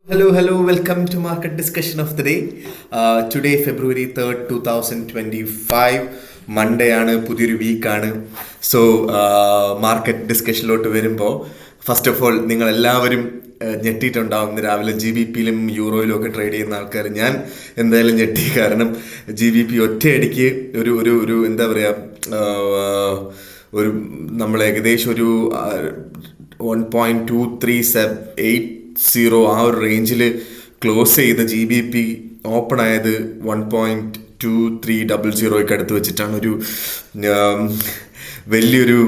Hello, welcome to market discussion of the day. Today, February 3rd, 2025, Monday ആണ് പുതിയൊരു വീക്കാണ്. So market ഡിസ്കഷനിലോട്ട് വരുമ്പോൾ first of all നിങ്ങൾ എല്ലാവരും ഞെട്ടിയിട്ടുണ്ടാവും. ഇന്ന് രാവിലെ GBPയിലും യൂറോയിലും ഒക്കെ ട്രേഡ് ചെയ്യുന്ന ആൾക്കാർ. ഞാൻ എന്തായാലും ഞെട്ടി, കാരണം GBP ഒറ്റയടിക്ക് ഒരു ഒരു ഒരു എന്താ പറയുക, ഒരു നമ്മൾ ഏകദേശം ഒരു 1.2378 ആ ഒരു റേഞ്ചിൽ ക്ലോസ് ചെയ്ത GBP ഓപ്പൺ ആയത് 1.2300 അടുത്ത് വെച്ചിട്ടാണ്. ഒരു വലിയൊരു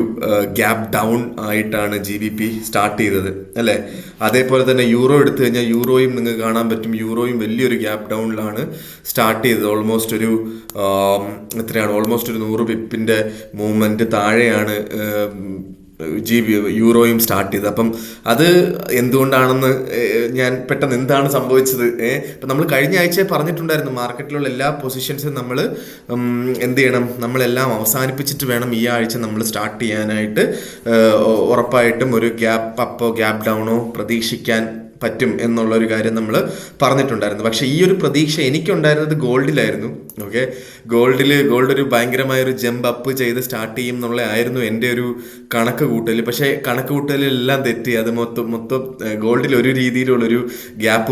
ഗ്യാപ്പ് ഡൗൺ ആയിട്ടാണ് GBP സ്റ്റാർട്ട് ചെയ്തത്, അല്ലേ? അതേപോലെ തന്നെ യൂറോ എടുത്തു കഴിഞ്ഞാൽ യൂറോയും നിങ്ങൾക്ക് കാണാൻ പറ്റും, യൂറോയും വലിയൊരു ഗ്യാപ്പ് ഡൗണിലാണ് സ്റ്റാർട്ട് ചെയ്തത്. ഓൾമോസ്റ്റ് ഒരു ഓൾമോസ്റ്റ് ഒരു 100 പിപ്പിൻ്റെ മൂവ്മെൻറ്റ് താഴെയാണ് യൂറോയും സ്റ്റാർട്ട് ചെയ്തത്. അപ്പം അത് എന്തുകൊണ്ടാണെന്ന് ഞാൻ പെട്ടെന്ന് എന്താണ് സംഭവിച്ചത്, ഇപ്പം നമ്മൾ കഴിഞ്ഞ ആഴ്ച പറഞ്ഞിട്ടുണ്ടായിരുന്നു, മാർക്കറ്റിലുള്ള എല്ലാ പൊസിഷൻസും നമ്മൾ എന്ത് ചെയ്യണം, നമ്മളെല്ലാം അവസാനിപ്പിച്ചിട്ട് വേണം ഈ ആഴ്ച നമ്മൾ സ്റ്റാർട്ട് ചെയ്യാനായിട്ട്. ഉറപ്പായിട്ടും ഒരു ഗ്യാപ്പ് അപ്പോ ഗ്യാപ്പ് ഡൗണോ പ്രതീക്ഷിക്കാൻ പറ്റും എന്നുള്ളൊരു കാര്യം നമ്മൾ പറഞ്ഞിട്ടുണ്ടായിരുന്നു. പക്ഷേ ഈ ഒരു പ്രതീക്ഷ എനിക്കുണ്ടായിരുന്നത് ഗോൾഡിലായിരുന്നു. ഓക്കെ, ഗോൾഡ് ഒരു ഭയങ്കരമായൊരു ജമ്പ് അപ്പ് ചെയ്ത് സ്റ്റാർട്ട് ചെയ്യും എന്നുള്ളതായിരുന്നു എൻ്റെ ഒരു കണക്ക് കൂട്ടൽ. പക്ഷേ കണക്ക് കൂട്ടലെല്ലാം തെറ്റി. അത് മൊത്തം ഗോൾഡിൽ ഒരു രീതിയിലുള്ളൊരു ഗ്യാപ്പ്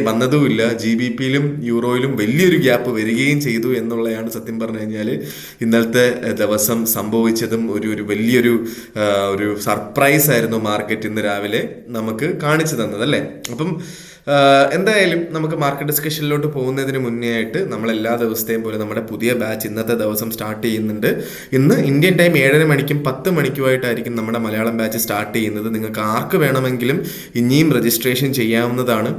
വന്നതുമില്ല. GBPയിലും യൂറോയിലും വലിയൊരു ഗ്യാപ്പ് വരികയും ചെയ്തു എന്നുള്ളതാണ് സത്യം പറഞ്ഞു കഴിഞ്ഞാൽ ഇന്നലത്തെ ദിവസം സംഭവിച്ചതും. ഒരു വലിയൊരു ഒരു സർപ്രൈസ് ആയിരുന്നു മാർക്കറ്റ് ഇന്ന് രാവിലെ നമുക്ക് കാണിച്ചു തന്നത്, അല്ലേ? അപ്പം എന്തായാലും നമുക്ക് മാർക്കറ്റ് ഡിസ്കഷനിലോട്ട് പോകുന്നതിന് മുന്നേ ആയിട്ട് നമ്മൾ എല്ലാ ദിവസത്തെയും പോലെ നമ്മുടെ പുതിയ ബാച്ച് ഇന്നത്തെ ദിവസം സ്റ്റാർട്ട് ചെയ്യുന്നുണ്ട്. ഇന്ന് ഇന്ത്യൻ ടൈം 7:30 മണിക്കും 10 മണിക്കുമായിട്ടായിരിക്കും നമ്മുടെ മലയാളം ബാച്ച് സ്റ്റാർട്ട് ചെയ്യുന്നത്. നിങ്ങൾക്ക് ആർക്ക് വേണമെങ്കിലും ഇനിയും രജിസ്ട്രേഷൻ ചെയ്യാവുന്നതാണ്.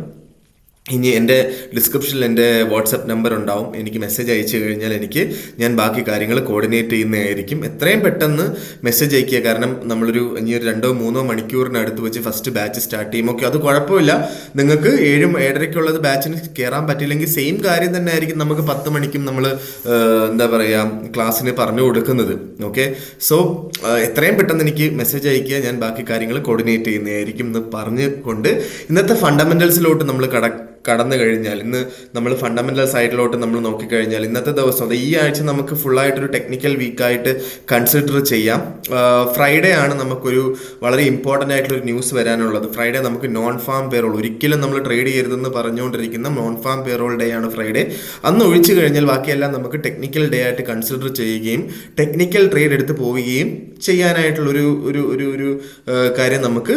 ഇനി എൻ്റെ ഡിസ്ക്രിപ്ഷനിൽ എൻ്റെ വാട്സപ്പ് നമ്പർ ഉണ്ടാവും. എനിക്ക് മെസ്സേജ് അയച്ചു കഴിഞ്ഞാൽ ഞാൻ ബാക്കി കാര്യങ്ങൾ കോർഡിനേറ്റ് ചെയ്യുന്നതായിരിക്കും. എത്രയും പെട്ടെന്ന് മെസ്സേജ് അയക്കുക, കാരണം നമ്മളൊരു ഇനി ഒരു 2-3 മണിക്കൂറിനടുത്ത് വെച്ച് ഫസ്റ്റ് ബാച്ച് സ്റ്റാർട്ട് ചെയ്യും. ഓക്കെ, അത് കുഴപ്പമില്ല. നിങ്ങൾക്ക് 7-7:30 ബാച്ചിന് കയറാൻ പറ്റില്ലെങ്കിൽ സെയിം കാര്യം തന്നെ ആയിരിക്കും നമുക്ക് 10 മണിക്കും നമ്മൾ എന്താ പറയുക ക്ലാസ്സിന് പറഞ്ഞു കൊടുക്കുന്നത്. ഓക്കെ, സോ എത്രയും പെട്ടെന്ന് എനിക്ക് മെസ്സേജ് അയക്കുക, ഞാൻ ബാക്കി കാര്യങ്ങൾ കോർഡിനേറ്റ് ചെയ്യുന്നതായിരിക്കും എന്ന് പറഞ്ഞുകൊണ്ട് ഇന്നത്തെ ഫണ്ടമെന്റൽസിലോട്ട് നമ്മൾ കടന്നു കഴിഞ്ഞാൽ, ഇന്ന് നമ്മൾ ഫണ്ടമെന്റൽ സൈഡിലോട്ട് നമ്മൾ നോക്കിക്കഴിഞ്ഞാൽ ഇന്നത്തെ ദിവസം ഈ ആഴ്ച നമുക്ക് ഫുള്ളായിട്ടൊരു ടെക്നിക്കൽ വീക്കായിട്ട് കൺസിഡർ ചെയ്യാം. ഫ്രൈഡേ ആണ് നമുക്കൊരു വളരെ ഇമ്പോർട്ടൻ്റ് ആയിട്ടുള്ളൊരു ന്യൂസ് വരാനുള്ളത്. ഫ്രൈഡേ നമുക്ക് നോൺ ഫാം പേറോൾ, ഒരിക്കലും നമ്മൾ ട്രേഡ് ചെയ്യരുതെന്ന് പറഞ്ഞുകൊണ്ടിരിക്കുന്ന നോൺ ഫാം പേറോൾ ഡേ ആണ് ഫ്രൈഡേ. അന്ന് ഒഴിച്ചു കഴിഞ്ഞാൽ ബാക്കിയെല്ലാം നമുക്ക് ടെക്നിക്കൽ ഡേ ആയിട്ട് കൺസിഡർ ചെയ്യുകയും ടെക്നിക്കൽ ട്രേഡ് എടുത്ത് പോവുകയും ചെയ്യാനായിട്ടുള്ളൊരു ഒരു കാര്യം നമുക്ക്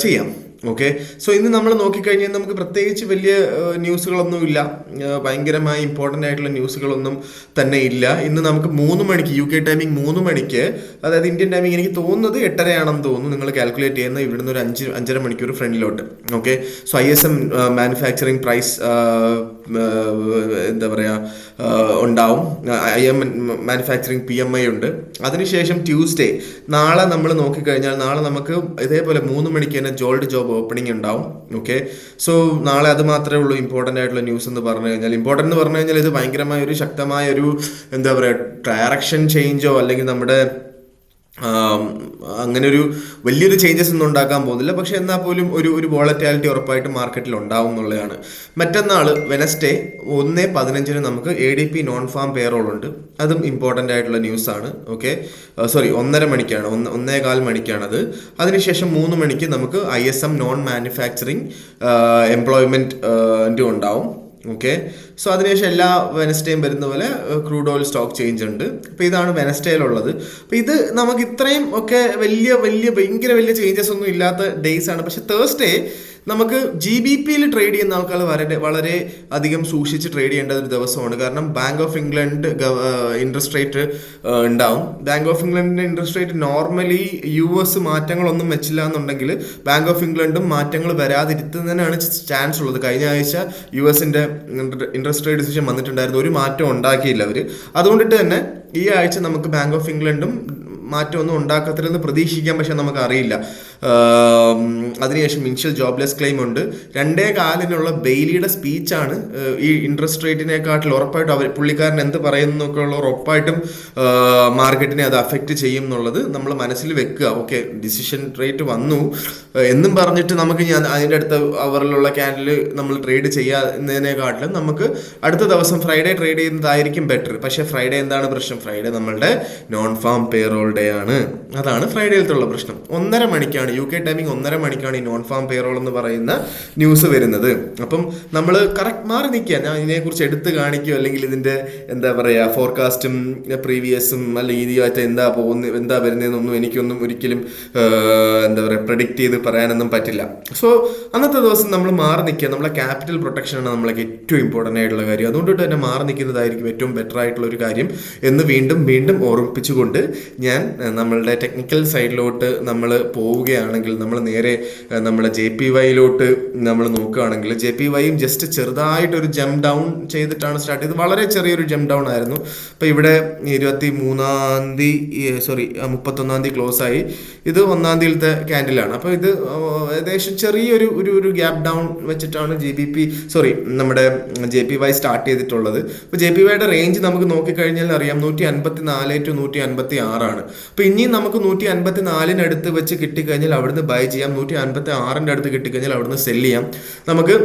ചെയ്യാം. ഓക്കെ, സോ ഇന്ന് നമ്മൾ നോക്കിക്കഴിഞ്ഞാൽ നമുക്ക് പ്രത്യേകിച്ച് വലിയ ന്യൂസുകളൊന്നും ഇല്ല, ഭയങ്കരമായി ഇമ്പോർട്ടൻ്റ് ആയിട്ടുള്ള ന്യൂസുകളൊന്നും തന്നെ ഇല്ല. ഇന്ന് നമുക്ക് 3 മണിക്ക് UK ടൈമിംഗ് 3 മണിക്ക്, അതായത് ഇന്ത്യൻ ടൈമിംഗ് എനിക്ക് തോന്നുന്നത് 8:30 ആണെന്ന് തോന്നുന്നു, നിങ്ങൾ കാൽക്കുലേറ്റ് ചെയ്യുന്ന ഇവിടുന്ന് ഒരു 5-5.5 മണിക്കൂർ ഫ്രണ്ടിലോട്ട്. Okay, so ISM manufacturing price എന്താ പറയുക ഉണ്ടാവും. IM മാനുഫാക്ചറിങ് PMI ഉണ്ട്. അതിനുശേഷം ട്യൂസ്ഡേ നാളെ നമ്മൾ നോക്കിക്കഴിഞ്ഞാൽ നാളെ നമുക്ക് ഇതേപോലെ 3 മണിക്ക് തന്നെ ജോൾഡ് ജോബ് ഓപ്പണിംഗ് ഉണ്ടാവും. ഓക്കെ, സോ നാളെ അത് മാത്രമേ ഉള്ളൂ ഇമ്പോർട്ടൻ്റ് ആയിട്ടുള്ള ന്യൂസ് എന്ന് പറഞ്ഞു കഴിഞ്ഞാൽ. ഇമ്പോർട്ടൻ്റ് എന്ന് പറഞ്ഞു കഴിഞ്ഞാൽ ഇത് ഭയങ്കരമായ ഒരു ശക്തമായ ഒരു എന്താ പറയുക ഡയറക്ഷൻ ചേഞ്ചോ അല്ലെങ്കിൽ നമ്മുടെ അങ്ങനെ ഒരു വലിയൊരു ചേഞ്ചസ് ഒന്നും ഉണ്ടാക്കാൻ പോകുന്നില്ല. പക്ഷെ എന്നാൽ പോലും ഒരു വോളറ്റാലിറ്റി ഉറപ്പായിട്ട് മാർക്കറ്റിൽ ഉണ്ടാവും എന്നുള്ളതാണ്. മറ്റന്നാൾ വെനസ്ഡേ 1:15 നമുക്ക് ADP നോൺ ഫാം പേറോൾ ഉണ്ട്. അതും ഇമ്പോർട്ടൻ്റ് ആയിട്ടുള്ള ന്യൂസാണ്. ഓക്കെ, 1:30 മണിക്കാണ്, 1:15 മണിക്കാണത്. അതിനുശേഷം 3 മണിക്ക് നമുക്ക് ISM നോൺ മാനുഫാക്ചറിങ് എംപ്ലോയ്മെൻറ്റ് ഉണ്ടാവും. ഓക്കെ, സോ അതിനുശേഷം എല്ലാ വെനസ്ഡേയും വരുന്ന പോലെ ക്രൂഡ് ഓയിൽ സ്റ്റോക്ക് ചേഞ്ച് ഉണ്ട്. അപ്പോൾ ഇതാണ് വെനസ്ഡേയിലുള്ളത്. അപ്പോൾ ഇത് നമുക്ക് ഇത്രയും ഒക്കെ ഭയങ്കര വലിയ ചേഞ്ചസ് ഒന്നും ഇല്ലാത്ത ഡേയ്സ് ആണ്. പക്ഷെ തേഴ്സ്ഡേ നമുക്ക് GBPയിൽ ട്രേഡ് ചെയ്യുന്ന ആൾക്കാർ വളരെ അധികം സൂക്ഷിച്ച് ട്രേഡ് ചെയ്യേണ്ട ഒരു ദിവസമാണ്. കാരണം bank of England interest rate ഉണ്ടാവും. Bank of ഇംഗ്ലണ്ടിൻ്റെ interest rate normally US മാറ്റങ്ങളൊന്നും വെച്ചില്ല എന്നുണ്ടെങ്കിൽ ബാങ്ക് ഓഫ് ഇംഗ്ലണ്ടും മാറ്റങ്ങൾ വരാതിരുത്തുന്നതിനാണ് ചാൻസ് ഉള്ളത്. കഴിഞ്ഞ ആഴ്ച USൻ്റെ ഇൻട്രസ്റ്റ് റേറ്റ് ഡിസിഷൻ വന്നിട്ടുണ്ടായിരുന്നു, ഒരു മാറ്റം ഉണ്ടാക്കിയില്ല അവർ. അതുകൊണ്ടിട്ട് തന്നെ ഈ ആഴ്ച നമുക്ക് ബാങ്ക് ഓഫ് ഇംഗ്ലണ്ടും മാറ്റമൊന്നും ഉണ്ടാക്കത്തില്ലെന്ന് പ്രതീക്ഷിക്കാം. പക്ഷെ നമുക്കറിയില്ല. അതിനുശേഷം ഇനിഷ്യൽ ജോബ്ലെസ് ക്ലെയിം ഉണ്ട്. 2.25 ബെയിലിയുടെ സ്പീച്ചാണ് ഈ ഇൻട്രസ്റ്റ് റേറ്റിനെക്കാട്ടിൽ ഉറപ്പായിട്ടും പുള്ളിക്കാരൻ എന്ത് പറയുന്നൊക്കെ ഉള്ള ഉറപ്പായിട്ടും മാർക്കറ്റിനെ അത് അഫക്റ്റ് ചെയ്യും എന്നുള്ളത് നമ്മൾ മനസ്സിൽ വെക്കുക. ഓക്കെ, ഡിസിഷൻ റേറ്റ് വന്നു എന്നും പറഞ്ഞിട്ട് നമുക്ക് അതിൻ്റെ അടുത്ത അവറിലുള്ള ക്യാൻഡിൽ നമ്മൾ ട്രേഡ് ചെയ്യാതിനേക്കാട്ടിലും നമുക്ക് അടുത്ത ദിവസം ഫ്രൈഡേ ട്രേഡ് ചെയ്യുന്നതായിരിക്കും ബെറ്റർ. പക്ഷേ ഫ്രൈഡേ എന്താണ് പ്രശ്നം? ഫ്രൈഡേ നമ്മളുടെ നോൺ ഫാം പേറോൾ ഡേ ആണ്. അതാണ് ഫ്രൈഡേയിലത്തുള്ള പ്രശ്നം. 1:30 മണിക്കാണ് UK ടൈമിംഗ്, 1:30 മണിക്കാണ് ഈ നോൺ ഫാം പേറോൾ എന്ന് പറയുന്ന ന്യൂസ് വരുന്നത്. അപ്പം നമ്മൾ കറക്റ്റ് മാറി നിൽക്കുക. ഞാൻ ഇതിനെക്കുറിച്ച് എടുത്ത് കാണിക്കുകയോ അല്ലെങ്കിൽ ഇതിൻ്റെ എന്താ പറയുക ഫോർകാസ്റ്റും പ്രീവിയസും അല്ലെങ്കിൽ ഇതുമായിട്ട് എന്താ വരുന്നതെന്നൊന്നും എനിക്കൊന്നും ഒരിക്കലും എന്താ പറയുക പ്രെഡിക്റ്റ് ചെയ്ത് പറയാനൊന്നും പറ്റില്ല. സോ അന്നത്തെ ദിവസം നമ്മൾ മാറി നിൽക്കുക. നമ്മളെ ക്യാപിറ്റൽ പ്രൊട്ടക്ഷനാണ് നമ്മളൊക്കെ ഏറ്റവും ഇമ്പോർട്ടൻ്റ് ആയിട്ടുള്ള കാര്യം. അതുകൊണ്ടിട്ട് തന്നെ മാറി നിൽക്കുന്നതായിരിക്കും ഏറ്റവും ബെറ്റർ ആയിട്ടുള്ള ഒരു കാര്യം എന്ന് വീണ്ടും വീണ്ടും ഓർമ്മിപ്പിച്ചുകൊണ്ട് ഞാൻ നമ്മളുടെ ടെക്നിക്കൽ സൈഡിലോട്ട് നമ്മൾ പോവുകയാണെങ്കിൽ, നമ്മൾ നേരെ നമ്മുടെ JPYയിലോട്ട് നമ്മൾ നോക്കുകയാണെങ്കിൽ, JPYയും ജസ്റ്റ് ചെറുതായിട്ടൊരു ജംപ് ഡൗൺ ചെയ്തിട്ടാണ് സ്റ്റാർട്ട് ചെയ്തത്. വളരെ ചെറിയൊരു ജംപ് ഡൗൺ ആയിരുന്നു. അപ്പോൾ ഇവിടെ 31 ക്ലോസ് ആയി. ഇത് 1 തീയതിയിലത്തെ ക്യാൻഡിലാണ്. അപ്പോൾ ഇത് ഏകദേശം ചെറിയൊരു ഒരു ഗ്യാപ്പ് ഡൗൺ വെച്ചിട്ടാണ് നമ്മുടെ JPY സ്റ്റാർട്ട് ചെയ്തിട്ടുള്ളത്. അപ്പോൾ JPYയുടെ റേഞ്ച് നമുക്ക് നോക്കിക്കഴിഞ്ഞാൽ അറിയാം 154 to 156 ആണ്. അപ്പോൾ ഇനിയും നമുക്ക് 154 അടുത്ത് വെച്ച് കിട്ടിക്കഴിഞ്ഞാൽ അവിടുന്ന് ബൈ ചെയ്യാം. 156 അടുത്ത് കിട്ടിക്കഴിഞ്ഞാൽ അവിടുന്ന് സെല് ചെയ്യാം. നമുക്ക്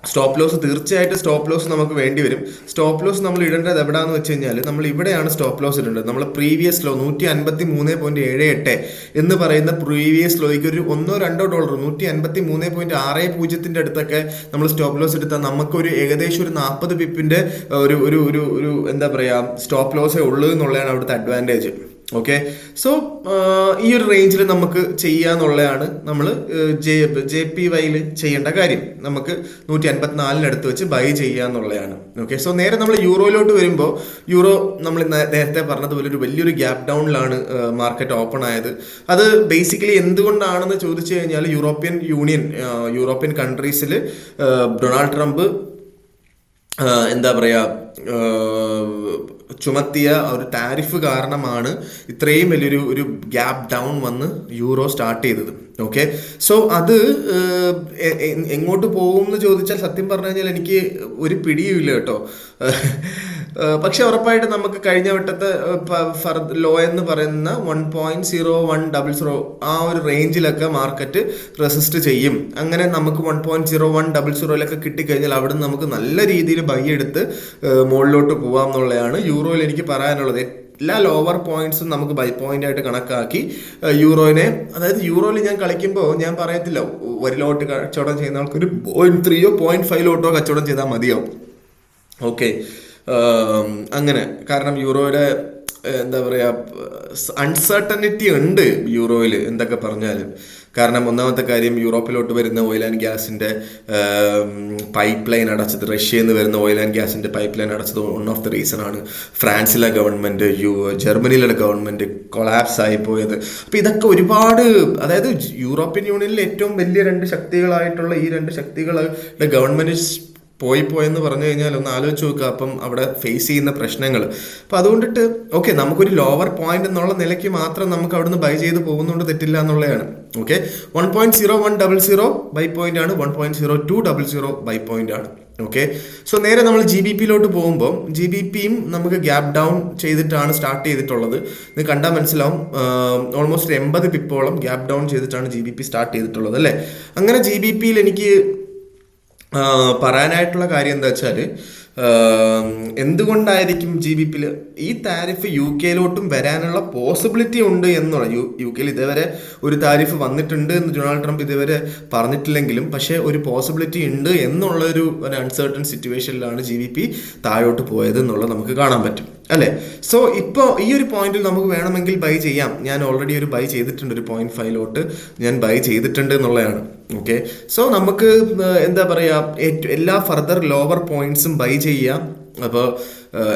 സ്റ്റോപ്പ് ലോസ്, തീർച്ചയായിട്ടും സ്റ്റോപ്പ് ലോസ് നമുക്ക് വേണ്ടി വരും. സ്റ്റോപ്പ് ലോസ് നമ്മൾ ഇടേണ്ടത് എവിടെയാണെന്ന് വെച്ച് കഴിഞ്ഞാൽ നമ്മൾ ഇവിടെയാണ് സ്റ്റോപ്പ് ലോസ് ഇടേണ്ടത്. നമ്മൾ പ്രീവിയസ് ലോ 153.78 എന്ന് പറയുന്ന പ്രീവിയസ് ലോയ്ക്ക് ഒരു $1-2 153.60 അടുത്തൊക്കെ നമ്മൾ സ്റ്റോപ്പ് ലോസ് എടുത്താൽ നമുക്കൊരു ഏകദേശം ഒരു 40 പിപ്പിന്റെ ഒരു എന്താ പറയുക സ്റ്റോപ്പ് ലോസേ ഉള്ളൂ എന്നുള്ളതാണ് അവിടുത്തെ അഡ്വാൻറ്റേജ്. ഓക്കെ, സോ ഈ ഒരു റേഞ്ചിൽ നമുക്ക് ചെയ്യാന്നുള്ളതാണ് നമ്മൾ JPYയിൽ ചെയ്യേണ്ട കാര്യം. നമുക്ക് 154 അടുത്ത് വെച്ച് ബൈ ചെയ്യാന്നുള്ളതാണ്. ഓക്കെ, സോ നേരെ നമ്മൾ യൂറോയിലോട്ട് വരുമ്പോൾ, യൂറോ നമ്മൾ നേരത്തെ പറഞ്ഞതുപോലെ ഒരു വലിയൊരു ഗ്യാപ്പ് ഡൗണിലാണ് മാർക്കറ്റ് ഓപ്പൺ ആയത്. അത് ബേസിക്കലി എന്തുകൊണ്ടാണെന്ന് ചോദിച്ചു കഴിഞ്ഞാൽ യൂറോപ്യൻ കൺട്രീസിൽ ഡൊണാൾഡ് ട്രംപ് എന്താ പറയുക ചുമത്തിയ ഒരു ടാരിഫ് കാരണമാണ് ഇത്രയും വലിയൊരു ഗ്യാപ്പ് ഡൗൺ വന്ന് യൂറോ സ്റ്റാർട്ട് ചെയ്തത്. ഓക്കെ, സോ അത് എങ്ങോട്ട് പോകും എന്ന് ചോദിച്ചാൽ സത്യം പറഞ്ഞു കഴിഞ്ഞാൽ എനിക്ക് ഒരു പിടിയുമില്ല കേട്ടോ. പക്ഷെ ഉറപ്പായിട്ട് നമുക്ക് കഴിഞ്ഞ വട്ടത്തെ ലോ എന്ന് പറയുന്ന 1.0100 ആ ഒരു റേഞ്ചിലൊക്കെ മാർക്കറ്റ് റെസിസ്റ്റ് ചെയ്യും. അങ്ങനെ നമുക്ക് 1.0100 കിട്ടിക്കഴിഞ്ഞാൽ അവിടെ നിന്ന് നമുക്ക് നല്ല രീതിയിൽ ബൈ എടുത്ത് മുകളിലോട്ട് പോവാം എന്നുള്ളതാണ് യൂറോയിൽ എനിക്ക് പറയാനുള്ളത്. എല്ലാ ലോവർ പോയിന്റ്സും നമുക്ക് ബൈ പോയിന്റ് ആയിട്ട് കണക്കാക്കി യൂറോയിനെ, അതായത് യൂറോയിൽ ഞാൻ കളിക്കുമ്പോൾ ഞാൻ പറയത്തില്ല ഒരു ലോട്ട് കച്ചവടം ചെയ്യുന്ന ആൾക്ക് ഒരു 0.3 0.5 കച്ചവടം ചെയ്താൽ മതിയാവും. ഓക്കെ, അങ്ങനെ കാരണം യൂറോയുടെ എന്താ പറയുക അൺസർട്ടനിറ്റി ഉണ്ട് യൂറോയിൽ എന്തൊക്കെ പറഞ്ഞാലും. കാരണം ഒന്നാമത്തെ കാര്യം, യൂറോപ്പിലോട്ട് വരുന്ന ഓയിൽ ആൻഡ് ഗ്യാസിൻ്റെ പൈപ്പ് ലൈൻ അടച്ചത്, റഷ്യയിൽ നിന്ന് വരുന്ന ഓയിൽ ആൻഡ് ഗ്യാസിൻ്റെ പൈപ്പ് ലൈൻ അടച്ചത് വൺ ഓഫ് ദ റീസൺ ആണ്. ഫ്രാൻസിലെ ഗവൺമെൻറ്, ജർമ്മനിയിലെ ഗവൺമെൻറ് കൊളാപ്സ് ആയി പോയത്. അപ്പോൾ ഇതൊക്കെ ഒരുപാട്, അതായത് യൂറോപ്യൻ യൂണിയനിൽ ഏറ്റവും വലിയ 2 ശക്തികളായിട്ടുള്ള ഈ 2 ശക്തികളുടെ ഗവൺമെൻറ് പോയെന്ന് പറഞ്ഞു കഴിഞ്ഞാൽ ഒന്ന് ആലോചിച്ച് നോക്കുക. അപ്പം അവിടെ ഫേസ് ചെയ്യുന്ന പ്രശ്നങ്ങൾ. അപ്പം അതുകൊണ്ടിട്ട് ഓക്കെ, നമുക്കൊരു ലോവർ പോയിന്റ് എന്നുള്ള നിലയ്ക്ക് മാത്രം നമുക്ക് അവിടുന്ന് ബൈ ചെയ്ത് പോകുന്നതുകൊണ്ട് തെറ്റില്ല എന്നുള്ളതാണ്. ഓക്കെ, 1.0100 ബൈ പോയിന്റ് ആണ്, 1.0200 ബൈ പോയിന്റ് ആണ്. ഓക്കെ, സോ നേരെ നമ്മൾ GBPയിലോട്ട് പോകുമ്പോൾ GBPയും നമുക്ക് ഗ്യാപ്പ് ഡൗൺ ചെയ്തിട്ടാണ് സ്റ്റാർട്ട് ചെയ്തിട്ടുള്ളത്. ഇത് കണ്ടാൽ മനസ്സിലാവും, ഓൾമോസ്റ്റ് 80 പിപ്പോളം ഗ്യാപ്പ് ഡൗൺ ചെയ്തിട്ടാണ് GBP സ്റ്റാർട്ട് ചെയ്തിട്ടുള്ളത് അല്ലേ. അങ്ങനെ GBPയിൽ എനിക്ക് പറയാനായിട്ടുള്ള കാര്യം എന്താ വെച്ചാൽ, എന്തുകൊണ്ടായിരിക്കും GBPയിൽ ഈ താരിഫ് UK വരാനുള്ള പോസിബിലിറ്റി ഉണ്ട് എന്നുള്ള. UK ഇതുവരെ ഒരു താരിഫ് വന്നിട്ടുണ്ട് എന്ന് ഡൊണാൾഡ് ട്രംപ് ഇതുവരെ പറഞ്ഞിട്ടില്ലെങ്കിലും പക്ഷേ ഒരു പോസിബിലിറ്റി ഉണ്ട് എന്നുള്ളൊരു അൺസർട്ടൺ സിറ്റുവേഷനിലാണ് GBP താഴോട്ട് പോയത് എന്നുള്ളത് നമുക്ക് കാണാൻ പറ്റും അല്ലേ. സോ ഇപ്പോൾ ഈ ഒരു പോയിന്റിൽ നമുക്ക് വേണമെങ്കിൽ ബൈ ചെയ്യാം. ഞാൻ ഓൾറെഡി ഒരു ബൈ ചെയ്തിട്ടുണ്ട്, ഒരു 0.5 ഞാൻ ബൈ ചെയ്തിട്ടുണ്ട് എന്നുള്ളതാണ്. ഓക്കെ, സോ നമുക്ക് എന്താ പറയുക എല്ലാ ഫർദർ ലോവർ പോയിന്റ്സും ബൈ ചെയ്യാം. അപ്പോൾ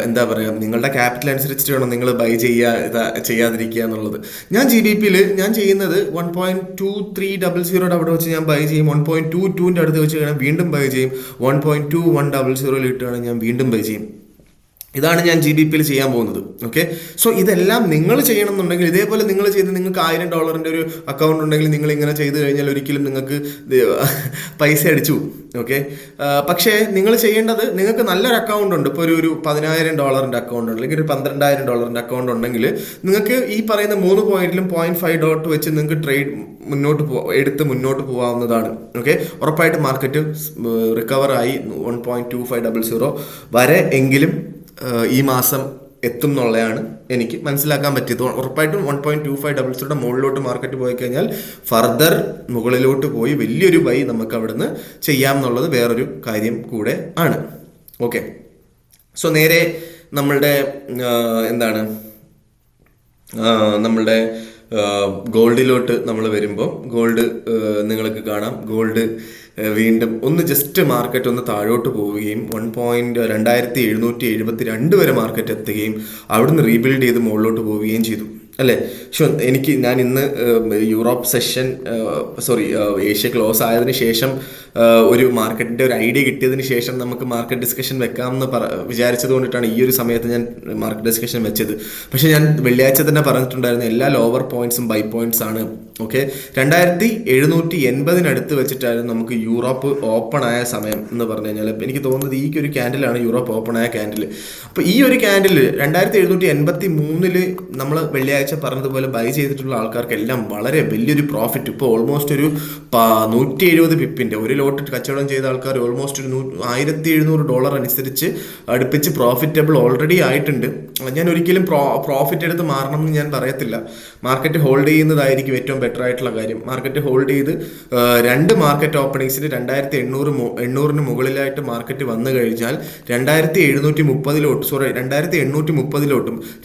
എന്താ പറയുക, നിങ്ങളുടെ ക്യാപിറ്റൽ അനുസരിച്ചിട്ട് വേണം നിങ്ങൾ ബൈ ചെയ്യാതിരിക്കുക എന്നുള്ളത്. ഞാൻ GBPയിൽ ഞാൻ ചെയ്യുന്നത് 1.2300 അവിടെ വെച്ച് ഞാൻ ബൈ ചെയ്യും. 1.22 അടുത്ത് വെച്ച് കഴിഞ്ഞാൽ വീണ്ടും ബൈ ചെയ്യും. 1.2100 ഇട്ടാണ് ഞാൻ വീണ്ടും ബൈ ചെയ്യും. ഇതാണ് ഞാൻ GBPയിൽ ചെയ്യാൻ പോകുന്നത്. ഓക്കെ, സോ ഇതെല്ലാം നിങ്ങൾ ചെയ്യണം എന്നുണ്ടെങ്കിൽ ഇതേപോലെ നിങ്ങൾ ചെയ്ത് നിങ്ങൾക്ക് $1000 ഒരു അക്കൗണ്ട് ഉണ്ടെങ്കിൽ നിങ്ങൾ ഇങ്ങനെ ചെയ്ത് കഴിഞ്ഞാൽ ഒരിക്കലും നിങ്ങൾക്ക് പൈസ അടിച്ചു. ഓക്കെ, പക്ഷേ നിങ്ങൾ ചെയ്യേണ്ടത്, നിങ്ങൾക്ക് നല്ലൊരു അക്കൗണ്ട് ഉണ്ട്, ഇപ്പോൾ ഒരു $10,000 അക്കൗണ്ട് ഉണ്ട്, അല്ലെങ്കിൽ ഒരു $12,000 അക്കൗണ്ട് ഉണ്ടെങ്കിൽ നിങ്ങൾക്ക് ഈ പറയുന്ന 3 പോയിന്റിലും 0.5 ഡോട്ട് വെച്ച് നിങ്ങൾക്ക് ട്രേഡ് മുന്നോട്ട് പോകാവുന്നതാണ്. ഓക്കെ, ഉറപ്പായിട്ട് മാർക്കറ്റ് റിക്കവർ ആയി 1.2500 വരെ എങ്കിലും ഈ മാസം എത്തും എന്നുള്ളതാണ് എനിക്ക് മനസ്സിലാക്കാൻ പറ്റിയത്. ഉറപ്പായിട്ടും 1.2500 മുകളിലോട്ട് മാർക്കറ്റ് പോയി കഴിഞ്ഞാൽ ഫർദർ മുകളിലോട്ട് പോയി വലിയൊരു ബൈ നമുക്ക് അവിടുന്ന് ചെയ്യാം എന്നുള്ളത് വേറൊരു കാര്യം കൂടെ ആണ്. ഓക്കെ, സോ നേരെ നമ്മളുടെ നമ്മളുടെ ഗോൾഡിലോട്ട് നമ്മൾ വരുമ്പോൾ ഗോൾഡ് നിങ്ങൾക്ക് കാണാം, ഗോൾഡ് വീണ്ടും ഒന്ന് ജസ്റ്റ് മാർക്കറ്റ് ഒന്ന് താഴോട്ട് പോവുകയും 2772 വരെ മാർക്കറ്റ് എത്തുകയും അവിടുന്ന് റീബിൽഡ് ചെയ്ത് മുകളിലോട്ട് പോവുകയും ചെയ്തു അല്ലേ. ഞാൻ ഇന്ന് യൂറോപ്പ് സെഷൻ ഏഷ്യ ക്ലോസ് ആയതിനു ശേഷം ഒരു മാർക്കറ്റിൻ്റെ ഒരു ഐഡിയ കിട്ടിയതിന് ശേഷം നമുക്ക് മാർക്കറ്റ് ഡിസ്കഷൻ വെക്കാമെന്ന് വിചാരിച്ചത് കൊണ്ടിട്ടാണ് ഈ ഒരു സമയത്ത് ഞാൻ മാർക്കറ്റ് ഡിസ്കഷൻ വെച്ചത്. പക്ഷേ ഞാൻ വെള്ളിയാഴ്ച തന്നെ പറഞ്ഞിട്ടുണ്ടായിരുന്നു എല്ലാ ലോവർ പോയിന്റ്സും ബൈ പോയിന്റ്സ് ആണ്. ഓക്കെ, 2780 വെച്ചിട്ടായിരുന്നു നമുക്ക് യൂറോപ്പ് ഓപ്പൺ ആയ സമയം എന്ന് പറഞ്ഞു കഴിഞ്ഞാൽ. എനിക്ക് തോന്നുന്നത് ഈ ഒരു ക്യാൻഡിലാണ് യൂറോപ്പ് ഓപ്പൺ ആയ ക്യാൻഡിൽ. അപ്പോൾ ഈ ഒരു ക്യാൻഡിൽ 2783 നമ്മൾ വെള്ളിയാഴ്ച പറഞ്ഞതുപോലെ ബൈ ചെയ്തിട്ടുള്ള ആൾക്കാർക്കെല്ലാം വളരെ വലിയൊരു പ്രോഫിറ്റ്, ഇപ്പോൾ ഓൾമോസ്റ്റ് ഒരു 170 പിപ്പിൻ്റെ ഒരു ലോട്ട് കച്ചവടം ചെയ്ത ആൾക്കാർ ഓൾമോസ്റ്റ് ഒരു $1,700 അനുസരിച്ച് അടുപ്പിച്ച് പ്രോഫിറ്റബിൾ ഓൾറെഡി ആയിട്ടുണ്ട്. ഞാൻ ഒരിക്കലും പ്രോഫിറ്റ് എടുത്ത് മാറണം എന്ന് ഞാൻ പറയത്തില്ല. മാർക്കറ്റ് ഹോൾഡ് ചെയ്യുന്നതായിരിക്കും ഏറ്റവും ബെറ്റർ ആയിട്ടുള്ള കാര്യം. മാർക്കറ്റ് ഹോൾഡ് ചെയ്ത് 2 മാർക്കറ്റ് ഓപ്പണിങ്സിന് 2800 മുകളിലായിട്ട് മാർക്കറ്റ് വന്നു കഴിഞ്ഞാൽ 2830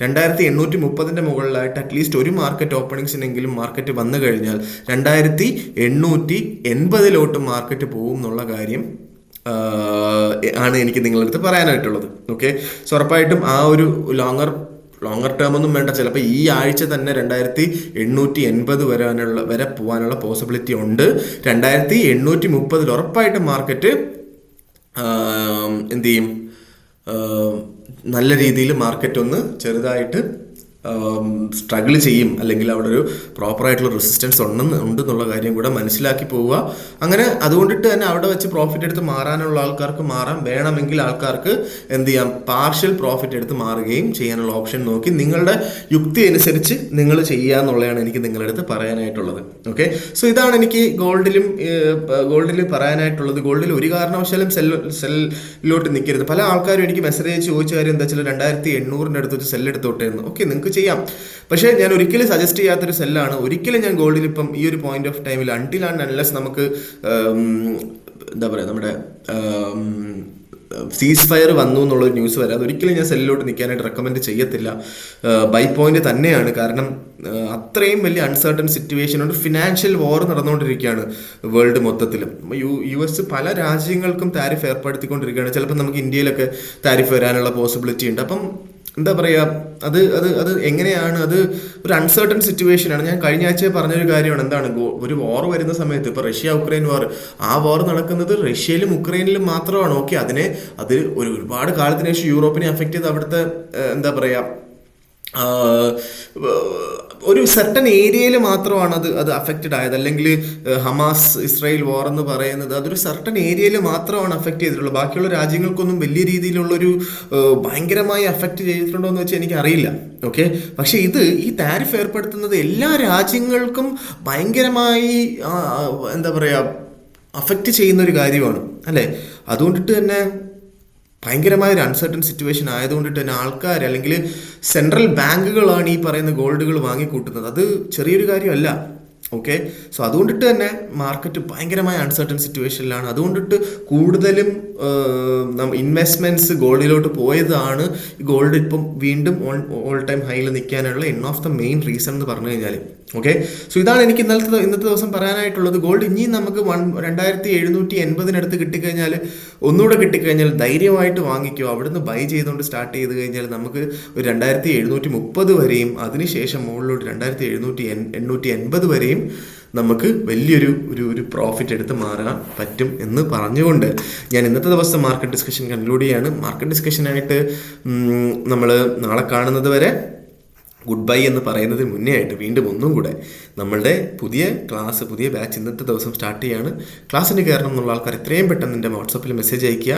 2830 മുകളിലായിട്ട് അറ്റ്ലീസ്റ്റ് ഒരു മാർക്കറ്റ് ഓപ്പണിങ്സിനെങ്കിലും മാർക്കറ്റ് വന്നു കഴിഞ്ഞാൽ 2880 മാർക്കറ്റ് പോകും എന്നുള്ള കാര്യം ആണ് എനിക്ക് നിങ്ങളുടെ അടുത്ത് പറയാനായിട്ടുള്ളത്. ഓക്കെ, സോ ഉറപ്പായിട്ടും ആ ഒരു ലോങ്ങർ ടേം ഒന്നും വേണ്ട, ചിലപ്പോൾ ഈ ആഴ്ച തന്നെ 2880 വരെ പോകാനുള്ള പോസിബിലിറ്റി ഉണ്ട്. 2830 ഉറപ്പായിട്ടും മാർക്കറ്റ് എന്ത് ചെയ്യും, നല്ല രീതിയിൽ മാർക്കറ്റ് ഒന്ന് ചെറുതായിട്ട് സ്ട്രഗിൾ ചെയ്യും, അല്ലെങ്കിൽ അവിടെ ഒരു പ്രോപ്പറായിട്ടുള്ള റെസിസ്റ്റൻസ് ഉണ്ടെന്നുള്ള കാര്യം കൂടെ മനസ്സിലാക്കി പോവുക. അങ്ങനെ അതുകൊണ്ടിട്ട് തന്നെ അവിടെ വെച്ച് പ്രോഫിറ്റ് എടുത്ത് മാറാനുള്ള ആൾക്കാർക്ക് മാറാം, വേണമെങ്കിൽ ആൾക്കാർക്ക് എന്ത് ചെയ്യാം, പാർഷ്യൽ പ്രോഫിറ്റ് എടുത്ത് മാറുകയും ചെയ്യാനുള്ള ഓപ്ഷൻ നോക്കി നിങ്ങളുടെ യുക്തി അനുസരിച്ച് നിങ്ങൾ ചെയ്യുക എന്നുള്ളതാണ് എനിക്ക് നിങ്ങളുടെ അടുത്ത് പറയാനായിട്ടുള്ളത്. ഓക്കെ, സോ ഇതാണ് എനിക്ക് ഗോൾഡിൽ പറയാനായിട്ടുള്ളത്. ഗോൾഡിൽ ഒരു കാരണവശാലും സെല്ലിലോട്ട് നിൽക്കരുത്. പല ആൾക്കാരും എനിക്ക് മെസ്സേജ് അയച്ച് ചോദിച്ച കാര്യം എന്താ വെച്ചാൽ 2800 അടുത്ത് വെച്ച് സെല്ലെടുത്തോട്ടെ എന്ന്. ഓക്കെ, നിങ്ങൾക്ക് ചെയ്യാം, പക്ഷേ ഞാൻ ഒരിക്കലും സജസ്റ്റ് ചെയ്യാത്തൊരു സെല്ലാണ്. ഒരിക്കലും ഞാൻ ഗോൾഡിൽ ഇപ്പം ഈ ഒരു പോയിന്റ് ഓഫ് ടൈമിൽ അൺടിൽ ആൻഡ് അൺലെസ് നമുക്ക് എന്താ പറയുക, നമ്മുടെ സീസ് ഫയർ വന്നു എന്നുള്ളൊരു ന്യൂസ് വരാം, അതൊരിക്കലും ഞാൻ സെല്ലിലോട്ട് നിൽക്കാനായിട്ട് റെക്കമെൻഡ് ചെയ്യത്തില്ല. ബൈ പോയിന്റ് തന്നെയാണ്. കാരണം അത്രയും വലിയ അൺസർട്ടൺ സിറ്റുവേഷൻ ഉണ്ട്. ഫിനാൻഷ്യൽ വാർ നടന്നുകൊണ്ടിരിക്കുകയാണ് വേൾഡ് മൊത്തത്തിലും. US പല രാജ്യങ്ങൾക്കും താരിഫ് ഏർപ്പെടുത്തിക്കൊണ്ടിരിക്കുകയാണ്. ചിലപ്പോൾ നമുക്ക് ഇന്ത്യയിലൊക്കെ താരിഫ് വരാനുള്ള പോസിബിലിറ്റി ഉണ്ട്. അപ്പം എന്താ പറയുക, അത് എങ്ങനെയാണ്, അത് ഒരു അൺസർട്ടൺ സിറ്റുവേഷനാണ്. ഞാൻ കഴിഞ്ഞ ആഴ്ച പറഞ്ഞൊരു കാര്യമാണ്, എന്താണ് ഒരു വാർ വരുന്ന സമയത്ത്, ഇപ്പോൾ റഷ്യ-ഉക്രൈൻ വാർ, ആ വാർ നടക്കുന്നത് റഷ്യയിലും ഉക്രൈനിലും മാത്രമാണ്. ഓക്കെ, അത് ഒരുപാട് കാലത്തിന് ശേഷം യൂറോപ്പിനെ അഫക്റ്റ് ചെയ്ത് അവിടുത്തെ എന്താ പറയുക, ഒരു സർട്ടൻ ഏരിയയിൽ മാത്രമാണ് അത് അഫക്റ്റഡ് ആയത്. അല്ലെങ്കിൽ ഹമാസ് ഇസ്രായേൽ വാർ എന്ന് പറയുന്നത് അതൊരു സർട്ടൻ ഏരിയയിൽ മാത്രമാണ് അഫക്റ്റ് ചെയ്തിട്ടുള്ളത്. ബാക്കിയുള്ള രാജ്യങ്ങൾക്കൊന്നും വലിയ രീതിയിലുള്ളൊരു ഭയങ്കരമായി അഫക്റ്റ് ചെയ്തിട്ടുണ്ടോ എന്ന് വെച്ചാൽ എനിക്കറിയില്ല. ഓക്കെ, പക്ഷേ ഈ താരിഫ് ഏർപ്പെടുത്തുന്നത് എല്ലാ രാജ്യങ്ങൾക്കും ഭയങ്കരമായി എന്താ പറയുക അഫക്റ്റ് ചെയ്യുന്നൊരു കാര്യമാണ് അല്ലേ. അതുകൊണ്ടിട്ട് തന്നെ ഭയങ്കരമായൊരു അൺസർട്ടൺ സിറ്റുവേഷൻ ആയതുകൊണ്ടിട്ട് തന്നെ ആൾക്കാർ, അല്ലെങ്കിൽ സെൻട്രൽ ബാങ്കുകളാണ് ഈ പറയുന്ന ഗോൾഡുകൾ വാങ്ങിക്കൂട്ടുന്നത്. അത് ചെറിയൊരു കാര്യമല്ല. ഓക്കെ, സോ അതുകൊണ്ടിട്ട് തന്നെ മാർക്കറ്റ് ഭയങ്കരമായ അൺസർട്ടൺ സിറ്റുവേഷനിലാണ്. അതുകൊണ്ടിട്ട് കൂടുതലും ഇൻവെസ്റ്റ്മെൻറ്റ്സ് ഗോൾഡിലോട്ട് പോയതാണ് ഗോൾഡ് ഇപ്പം വീണ്ടും ഓൾ ടൈം ഹൈയിൽ നിൽക്കാനുള്ള ഓഫ് ദ മെയിൻ റീസൺ എന്ന് പറഞ്ഞു കഴിഞ്ഞാൽ. ഓക്കെ, സോ ഇതാണ് എനിക്ക് ഇന്നത്തെ ദിവസം പറയാനായിട്ടുള്ളത്. ഗോൾഡ് ഇനിയും നമുക്ക് 2780 കിട്ടിക്കഴിഞ്ഞാൽ, ഒന്നുകൂടെ കിട്ടിക്കഴിഞ്ഞാൽ ധൈര്യമായിട്ട് വാങ്ങിക്കോ. അവിടുന്ന് ബൈ ചെയ്തുകൊണ്ട് സ്റ്റാർട്ട് ചെയ്ത് കഴിഞ്ഞാൽ നമുക്ക് ഒരു 2730 വരെയും അതിനുശേഷം മുകളിലോട്ട് 2780 വരെയും നമുക്ക് വലിയൊരു ഒരു പ്രോഫിറ്റ് എടുത്ത് മാറാൻ പറ്റും എന്ന് പറഞ്ഞുകൊണ്ട് ഞാൻ ഇന്നത്തെ ദിവസം മാർക്കറ്റ് ഡിസ്കഷൻ കൺക്ലൂഡ് ചെയ്യാണ്. മാർക്കറ്റ് ഡിസ്കഷനായിട്ട് നമ്മൾ നാളെ കാണുന്നത് വരെ ഗുഡ് ബൈ എന്ന് പറയുന്നതിന് മുന്നേ ആയിട്ട് വീണ്ടും ഒന്നും കൂടെ നമ്മളുടെ പുതിയ ക്ലാസ്, പുതിയ ബാച്ച് ഇന്നത്തെ ദിവസം സ്റ്റാർട്ട് ചെയ്യാണ്. ക്ലാസ്സിന് കയറണം എന്നുള്ള ആൾക്കാർ എത്രയും പെട്ടെന്ന് എൻ്റെ വാട്സപ്പിൽ മെസ്സേജ് അയയ്ക്കുക.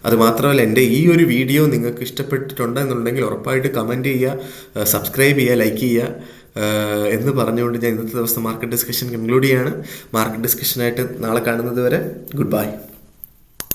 അതുമാത്രമല്ല, എൻ്റെ ഈ ഒരു വീഡിയോ നിങ്ങൾക്ക് ഇഷ്ടപ്പെട്ടിട്ടുണ്ടെന്നുണ്ടെങ്കിൽ ഉറപ്പായിട്ട് കമൻറ്റ് ചെയ്യുക, സബ്സ്ക്രൈബ് ചെയ്യുക, ലൈക്ക് ചെയ്യുക എന്ന് പറഞ്ഞുകൊണ്ട് ഞാൻ ഇന്നത്തെ ദിവസം മാർക്കറ്റ് ഡിസ്കഷൻ കൺക്ലൂഡ് ചെയ്യാണ്. മാർക്കറ്റ് ഡിസ്കഷനായിട്ട് നാളെ കാണുന്നത് വരെ ഗുഡ് ബൈ.